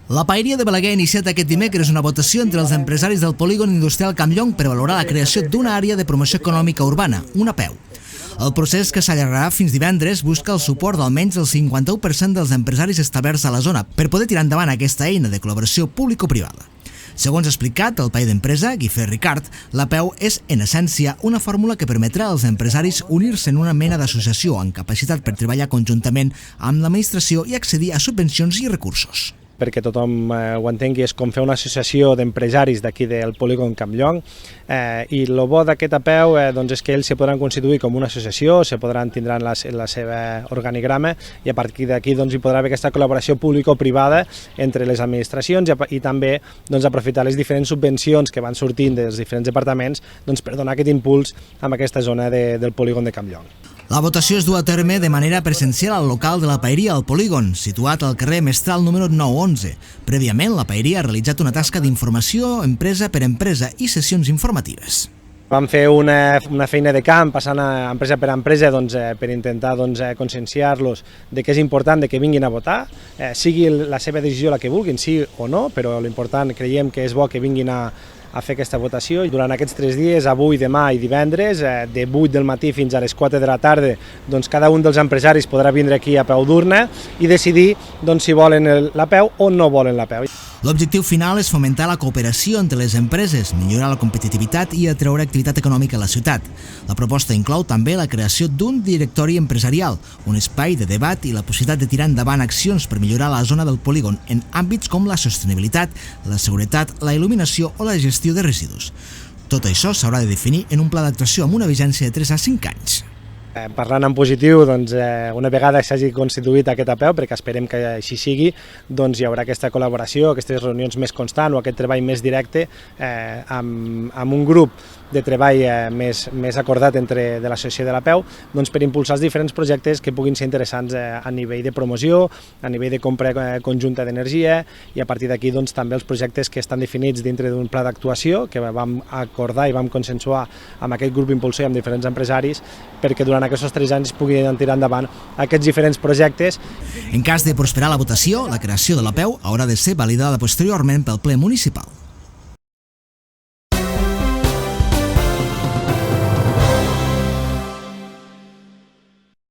La Paeria de Balaguer ha iniciat aquest dimecres una votació entre els empresaris del polígon industrial Campllong per valorar la creació d'una àrea de promoció econòmica urbana, una APEU. El procés, que s'allargarà fins divendres, busca el suport d'almenys el 51% dels empresaris establerts a la zona per poder tirar endavant aquesta eina de col·laboració público-privada. Segons ha explicat el paí d'empresa, Guifré Ricard, l'APEU és, en essència, una fórmula que permetrà als empresaris unir-se en una mena d'associació amb capacitat per treballar conjuntament amb l'administració i accedir a subvencions i recursos. Perquè tothom ho entengui, és com fer una associació d'empresaris d'aquí del polígon Campllong, i el bo d'aquest APEU és que ells se podran constituir com una associació, se podran tindran la seva organigrama i a partir d'aquí hi podrà haver aquesta col·laboració público-privada entre les administracions i també aprofitar les diferents subvencions que van sortint dels diferents departaments per donar aquest impuls a aquesta zona del polígon de Campllong. La votació es du a terme de manera presencial al local de la Paeria al polígon, situat al carrer Mestral número 911. Prèviament, la Paeria ha realitzat una tasca d'informació empresa per empresa i sessions informatives. Vam fer una feina de camp, passant empresa per empresa per intentar conscienciar-los de que és important que vinguin a votar, sigui la seva decisió la que vulguin, sí o no, però l'important creiem que és bo que vinguin a fer aquesta votació. Durant aquests 3 dies, avui, demà i divendres, de 8 del matí fins a les 4 de la tarda, cada un dels empresaris podrà vindre aquí a peu d'urna i decidir si volen l'APEU o no volen l'APEU. L'objectiu final és fomentar la cooperació entre les empreses, millorar la competitivitat i atreure activitat econòmica a la ciutat. La proposta inclou també la creació d'un directori empresarial, un espai de debat i la possibilitat de tirar endavant accions per millorar la zona del polígon en àmbits com la sostenibilitat, la seguretat, la il·luminació o la gestió de residus. Tot això s'haurà de definir en un pla d'actuació amb una vigència de 3 a 5 anys. Parlant en positiu, una vegada s'hagi constituït aquest APEU, perquè esperem que així sigui, hi haurà aquesta col·laboració, aquestes reunions més constants o aquest treball més directe amb un grup de treball més acordat de l'associació de l'APEU per impulsar els diferents projectes que puguin ser interessants a nivell de promoció, a nivell de compra conjunta d'energia i a partir d'aquí també els projectes que estan definits dintre d'un pla d'actuació que vam acordar i vam consensuar amb aquest grup impulsor i amb diferents empresaris perquè durant aquests 3 anys es puguin tirar endavant aquests diferents projectes. En cas de prosperar la votació, la creació de l'APEU haurà de ser validada posteriorment pel ple municipal.